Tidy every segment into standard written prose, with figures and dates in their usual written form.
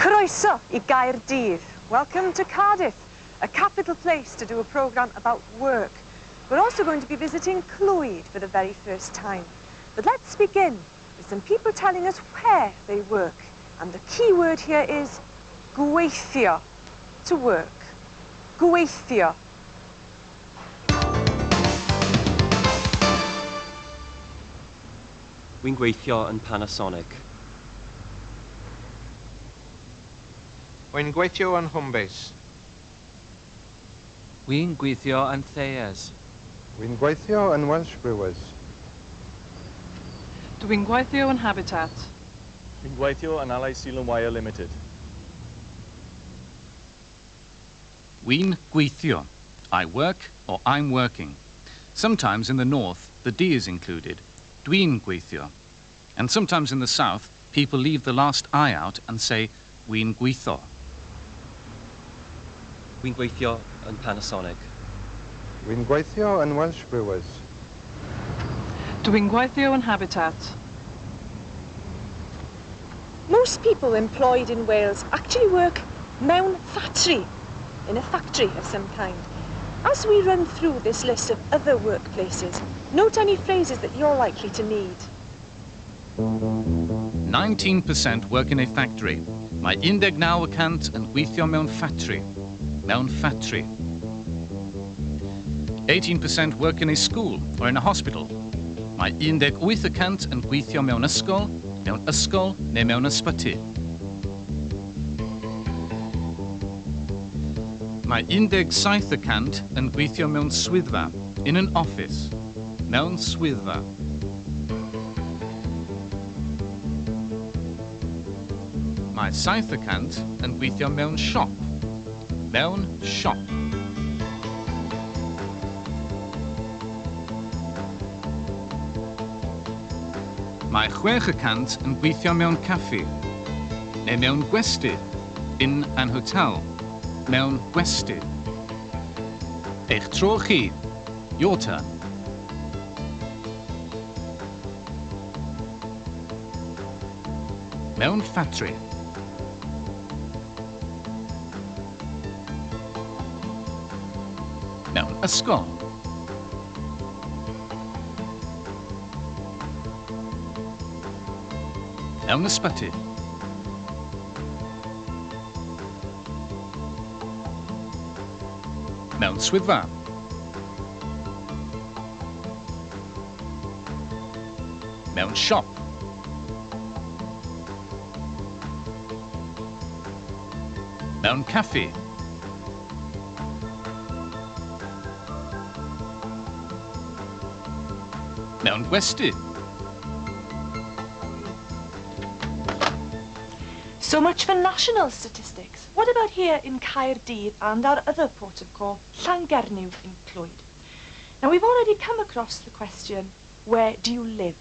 Croeso I Gaerdydd. Welcome to Cardiff, a capital place to do a programme about work. We're also going to be visiting Clwyd for the very first time. But let's begin with some people telling us where they work. And the key word here is gweithio, to work. Gweithio. Wi'n gweithio yn Panasonic. Wi'n gweithio yn Homebase. Wi'n gweithio yn Thayers. Wi'n gweithio yn Welsh Brewers. Dwi'n gweithio yn Habitat. Wi'n gweithio yn Allied Steel and Wire Limited. Wi'n gweithio. I work or I'm working. Sometimes in the north, the D is included. Dwi'n gweithio. And sometimes in the south, people leave the last I out and say wi'n gweithio. Wi'n gweithio yn Panasonic. Wi'n gweithio yn Welsh Brewers. Dwi'n gweithio yn Habitat. Most people employed in Wales actually work mewn factory, in a factory of some kind. As we run through this list of other workplaces, note any phrases that you're likely to need. 19% work in a factory. Mae 19% yn gweithio mewn factory. Mewn factory. 18% work in a school or in a hospital. Mae 18% yn gweithio mewn ysgol neu mewn ysbyty. Mae 17% yn gweithio mewn swyddfa, in an office, mewn swyddfa. Mae 7% yn gweithio mewn siop, mewn siop. Mae 6% yn gweithio mewn caffi, neu mewn gwesty, in an hotel, mewn gwesty. Eich tro chi, your turn. Mewn factory. Mewn ysgol. Mewn ysbyty. Mewn swyddfa. Mewn siop. Mewn caffi. Mewn gwesty. So much for national statistics. What about here in Caerdydd and our other port of call, Llangernyw in Clwyd? Now we've already come across the question, where do you live?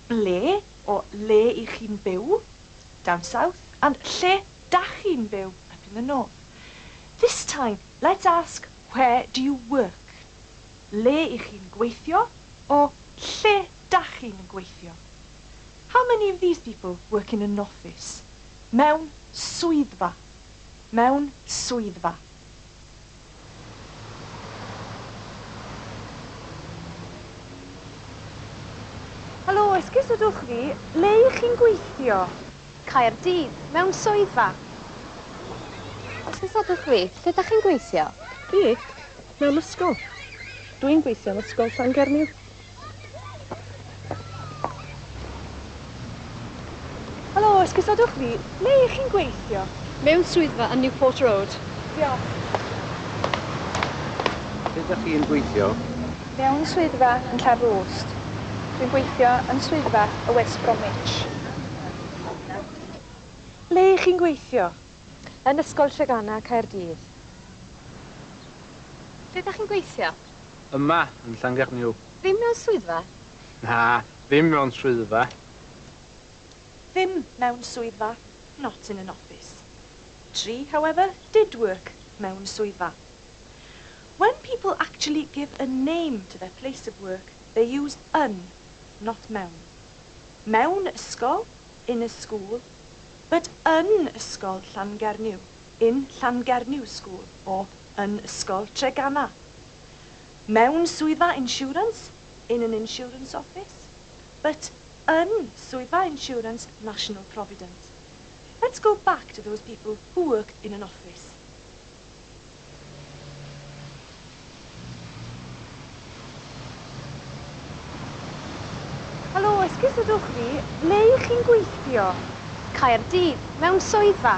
Ble, or le I chi'n byw, down south, and lle dach chi'n byw, up in the north. This time, let's ask, where do you work? Le I chi'n gweithio, or lle dach chi'n gweithio? How many of these people work in an office? Mewn swyddfa. Mewn swyddfa. Helo, esgusodwch fi, le I chi'n gweithio? Caerdydd, mewn swyddfa. Esgusodwch fi, lle dach chi'n gweithio? Fi? Mewn ysgol. Dwi'n gweithio yn ysgol Llangernyw. Helo, esgusodwch fi, le I chi'n gweithio? Mewn swyddfa yn Newport Road. Diolch. Lle ydych chi'n gweithio? Mewn swyddfa yn Llanrwst. Dwi'n gweithio yn swyddfa y West Bromwich. Le I chi'n gweithio? Yn ysgol Treganna Caerdydd. Lle dach chi'n gweithio? Yma, yn Llangernyw. Ddim mewn swyddfa? Na, ddim mewn swyddfa. Ddim mewn swyddfa, not in an office. Tri, however, did work mewn swyddfa. When people actually give a name to their place of work, they use yn, not mewn. Mewn ysgol, in a school, But yn ysgol Llangernyw, in Llangernyw School, or yn ysgol Treganna. Mewn swyddfa insurance, in an insurance office, but yn swyddfa insurance National Provident. Let's go back to those people who worked in an office. Helo, esgusodwch fi, le ych chi'n gweithio? Caerdydd, mewn swyddfa.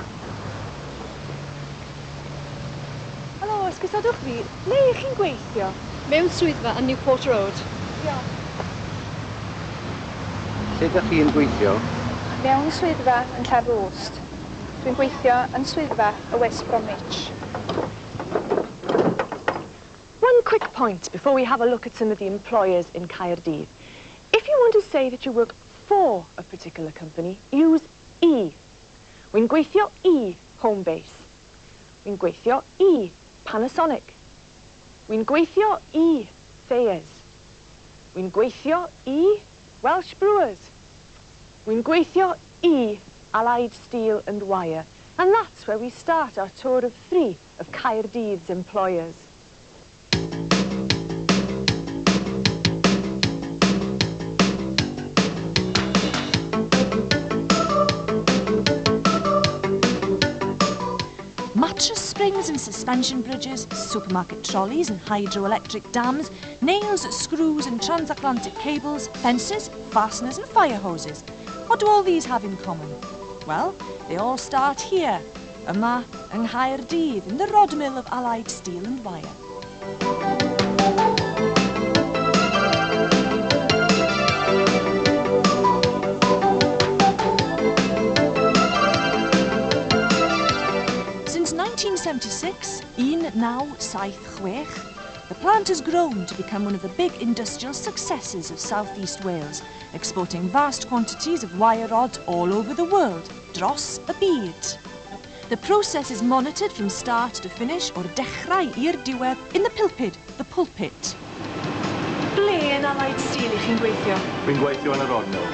Helo, esgusodwch fi, le ych chi'n gweithio? Mewn swyddfa yn Newport Road. Lle ydych chi'n gweithio? Mewn swyddfa yn Llanrwst. Dwi'n gweithio yn swyddfa y West Bromwich. One quick point before we have a look at some of the employers in Caerdydd. If you want to say that you work for a particular company, use I. Wy'n gweithio I Homebase. Wy'n gweithio I Panasonic. Wy'n gweithio I Thayers. Wy'n gweithio I Welsh Brewers. Wy'n gweithio I Allied Steel and Wire. And that's where we start our tour of 3 of Caerdydd's employers. Mattress springs and suspension bridges, supermarket trolleys and hydroelectric dams, nails, screws and transatlantic cables, fences, fasteners and fire hoses. What do all these have in common? Well, they all start here, yma yng Nghaerdydd, in the rod mill of Allied Steel and Wire. Since 1976, 1976, the plant has grown to become one of the big industrial successes of southeast Wales, exporting vast quantities of wire rods all over the world, dros y byd. The process is monitored from start to finish o'r dechrau i'r diwedd in the pulpit. Ble yn Allied Steel ych chi'n gweithio? Wy'n gweithio yn y rod mill.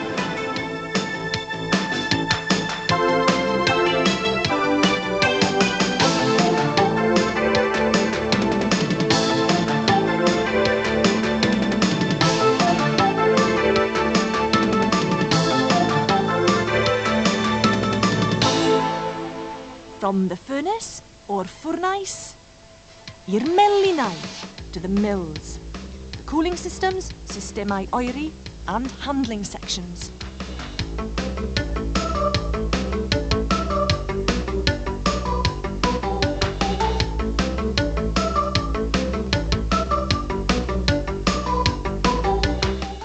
From the furnace, o'r ffwrnais, i'r melinau, to the mills. The cooling systems, systemau oeri, and handling sections.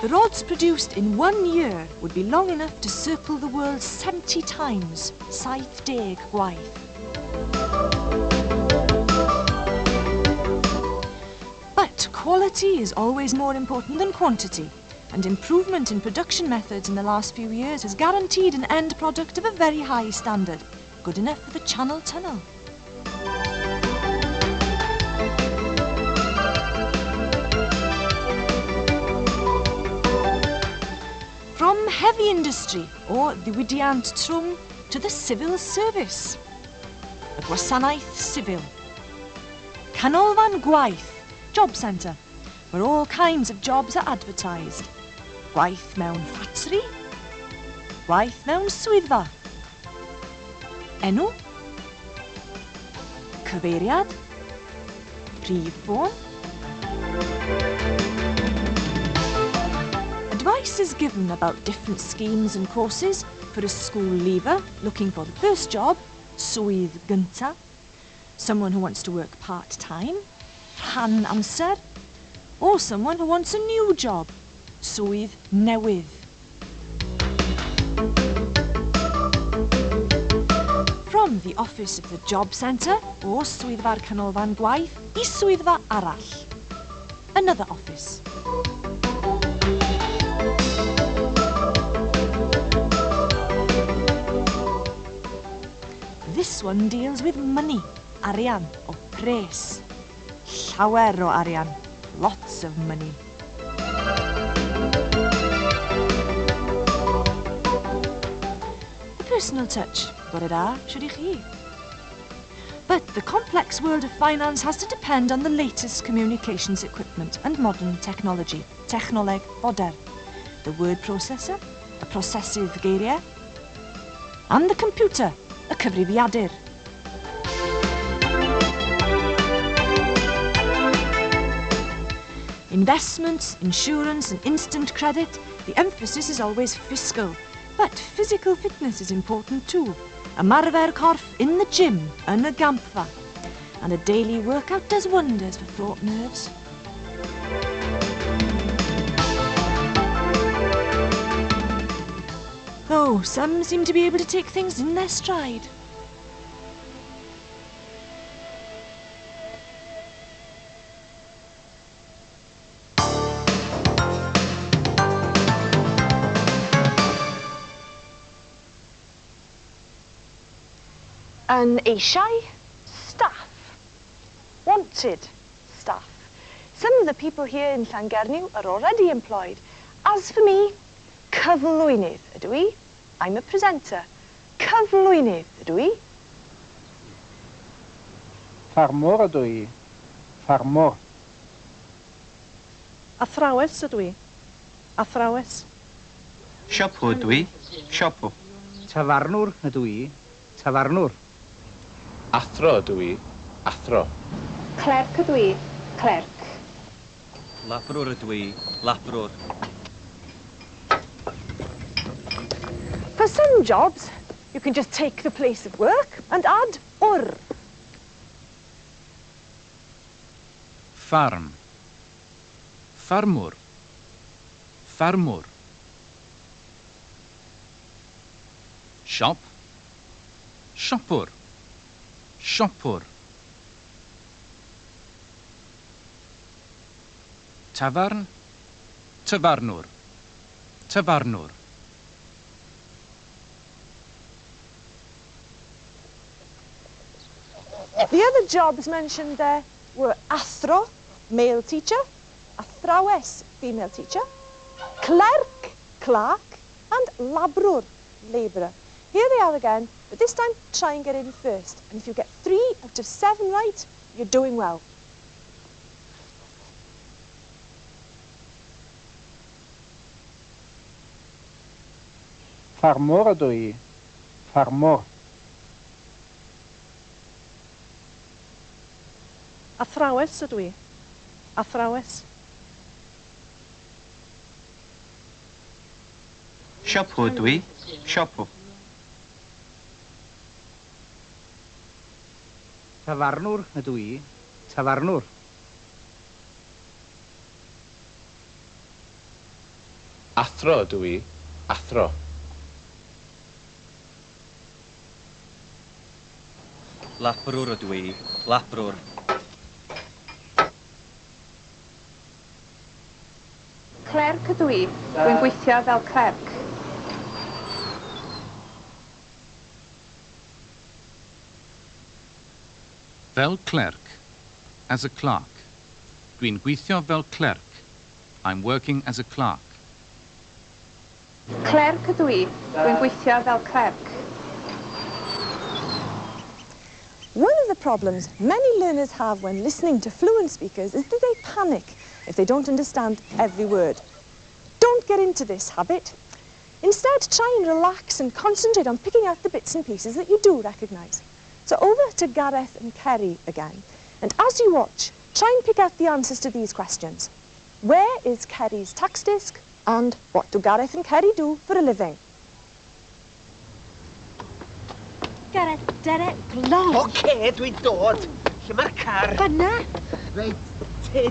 The rods produced in 1 year would be long enough to circle the world 70 times, 70 gwaith. But quality is always more important than quantity, and improvement in production methods in the last few years has guaranteed an end product of a very high standard, good enough for the Channel Tunnel. From heavy industry, or ddiwydiant trwm, to the civil service. Y gwasanaeth sifil. Canolfan gwaith, job centre, where all kinds of jobs are advertised. Gwaith mewn ffatri, gwaith mewn swyddfa. Enw, cyfeiriad, prif ffôn. Advice is given about different schemes and courses for a school leaver looking for the first job, swydd gynta, someone who wants to work part-time, rhan amser, or someone who wants a new job, swydd newydd. From the office of the job centre, or swyddfa'r canolfan gwaith, I swyddfa arall, another office. This one deals with money, arian, or pres. Llawer o arian, lots of money. The personal touch. Bore da, siwr i chi. But the complex world of finance has to depend on the latest communications equipment and modern technology, technoleg fodern, the word processor, y prosesydd geiriau, and the computer, y cyfrifiadur. Investments, insurance and instant credit, the emphasis is always fiscal, but physical fitness is important too. Ymarfer corff in the gym, yn y gampfa, and a daily workout does wonders for thought nerves. Though some seem to be able to take things in their stride. An eisiau, staff. Wanted staff. Some of the people here in Llangernyw are already employed. As for me, cyflwynydd ydw I. I'm a presenter. Cyflwynydd ydw I. Ffarmwr ydw i. Ffarmwr. Athrawes ydw i. Athrawes. Siopw ydw i. Siopw. Tafarnwr ydw i. Tafarnwr. Athro ydw i. Athro. Clerc ydw i. Clerc. Labrwr ydw i. Labrwr. For some jobs, you can just take the place of work and add ur. Farm. Farmwr. Farmwr. Shop. Siopwr. Siopwr. Tafarn. Tafarnwr. Tafarnwr. The other jobs mentioned there were athro, male teacher, athrawes, female teacher, clerk, clerk, and labrwr, labourer. Here they are again, but this time try and get in first. And if you get 3 out of 7 right, you're doing well. Ffarmwr ydw i. Ffarmwr. Athrawes ydw i. Athrawes. Siopw ydw i. Siopw. Tafarnwr ydw i. Tafarnwr. Athro ydw i. Athro. Labrwr ydw i. Labrwr. Clerc ydw i. Dwi'n gweithio fel clerc. Fel clerc. As a clerk. Dwi'n gweithio fel clerc. I'm working as a clerk. Clerc ydw i. Dwi'n gweithio fel clerc. One of the problems many learners have when listening to fluent speakers is that they panic if they don't understand every word. Don't get into this habit. Instead, try and relax and concentrate on picking out the bits and pieces that you do recognise. So over to Gareth and Kerry again. And as you watch, try and pick out the answers to these questions. Where is Kerry's tax disc? And what do Gareth and Kerry do for a living? Gareth, Derek, glon. Oce, dwi'n dod. Lle mae'r car? Fanna. Reit, ti.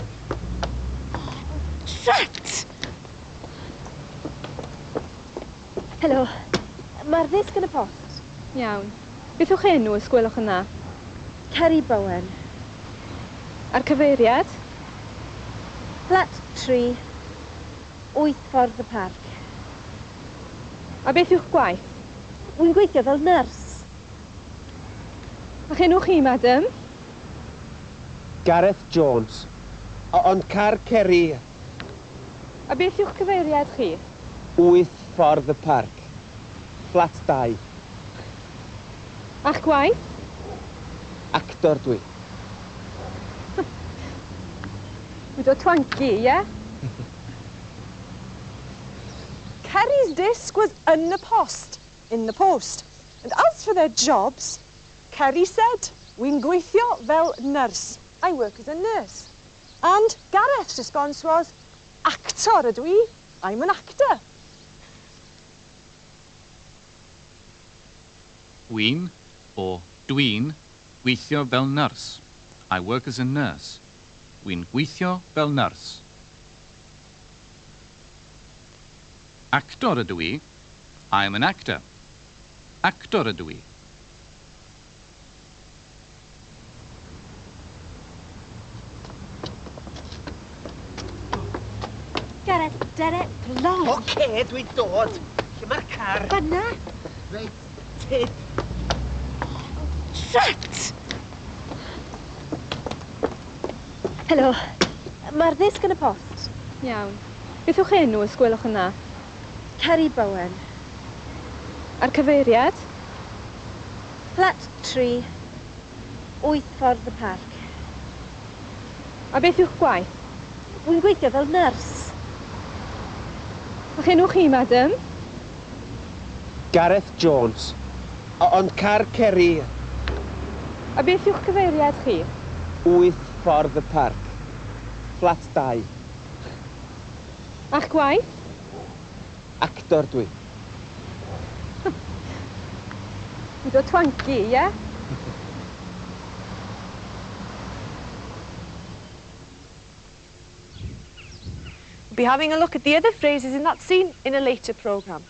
Shut! Helo. Mae'r ddisg yn y post. Iawn. Beth yw'ch enw ys gwelwch yna? Kerry Bowen. A'r cyfeiriad? Flat 3. 8 ffordd y parc. A beth yw'ch gwaith? Wy'n gweithio fel nyrs. A'ch enw chi, madam? Gareth Jones. Ond car Kerry, A beth yw'ch cyfeiriad chi? 8 ffordd y parc. Flat 2. A'ch gwaith? Actor dwi. Wyd o twanci, ie? Kerry's disc was in the post. And as for their jobs, Kerry said, "Wi'n gweithio fel nurse. I work as a nurse." And Gareth's response was, "Actor ydw I. I'm an actor." Wi'n or dwi'n gweithio fel nyrs. I work as a nurse. Wi'n gweithio fel nyrs. Actor ydw I. I am an actor. Actor ydw I. Gareth, dere, blond. Oce, dwi'n dod. Lle mae'r car? Fanna. Reit, tyd. Drat! Helo. Mae'r ddisg yn y post. Iawn. Beth yw'ch enw y sgwelwch yna? Kerry Bowen. A'r cyfeiriad? Flat 3. 8 ffordd y parc. A beth yw'ch gwaith? Wi'n gweithio fel nyrs. A'ch enw chi, madam? Gareth Jones. Ond car Kerry, A beth yw'ch cyfeiriad chi? 8 ffordd y parc. Flat 2. A'ch gwaith? Actor dwi. Wyd o twanci, ie? We'll be having a look at the other phrases in that scene in a later programme.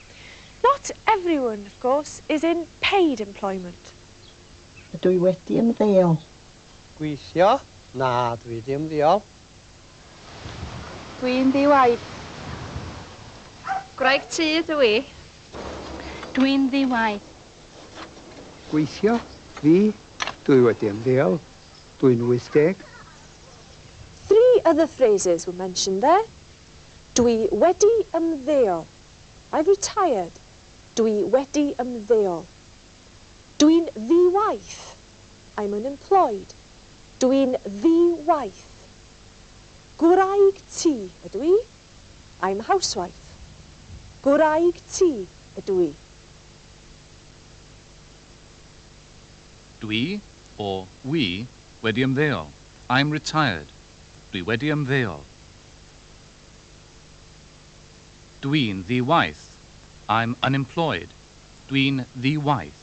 Not everyone, of course, is in paid employment. Dwi wedi ymddeol. Gweithio? Na, dwi di ymddeol. Dwi'n ddi-waith. Gwraig tŷ ydw i. Dwi'n ddi-waith. Gweithio, fi, dwi wedi ymddeol. Dwi'n 80. 3 other phrases were mentioned there. Dwi wedi ymddeol. I've retired. Dwi wedi ymddeol. Dwi'n ddi-waith. I'm unemployed. Dwi'n ddi-waith. Gwraig tŷ ydw i. I'm a housewife. Gwraig tŷ ydw i. Dwi or we wedi ymddeol. I'm retired. Dwi wedi ymddeol. Dwi'n ddi-waith. I'm unemployed. Dwi'n ddi-waith.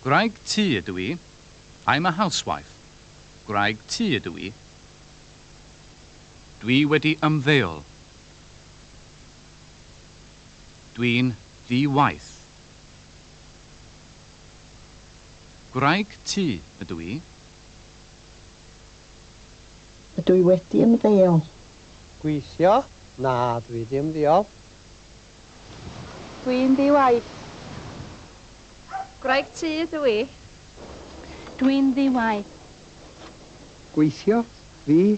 Gwraig tŷ ydw i. I'm a housewife. Gwraig tŷ ydw i. Dwi wedi ymddeol. Dwi'n ddi-waith. Gwraig tŷ ydw i. Dwi wedi ymddeol. Gweithio? Na, dwi di ymddeol. Dwi'n ddi-waith. Gwraig tŷ ydw i. Dwi'n ddi-waith. Gweithio, fi,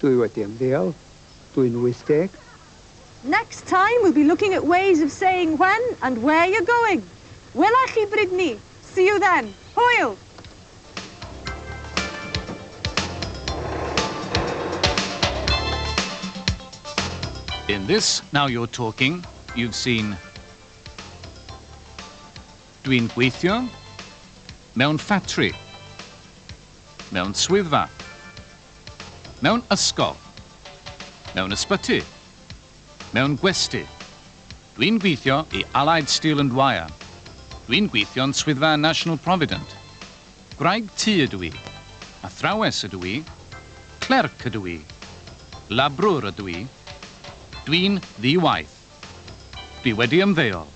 dwi wedi ymddeol. Dwi'n 80. Next time we'll be looking at ways of saying when and where you're going. Wela chi Brydni. See you then. Hwyl! In this Now You're Talking, you've seen dwi'n gweithio mewn ffatri, mewn swyddfa, mewn ysgol, mewn ysbyty, mewn gwesty. Dwi'n gweithio I Allied Steel and Wire. Dwi'n gweithio'n swyddfa National Provident. Gwraig tŷ ydw I. Athrawes ydw I. Clerc ydw I. Labrwr ydw I. Dwi'n ddi-waith. Dwi wedi ymddeol.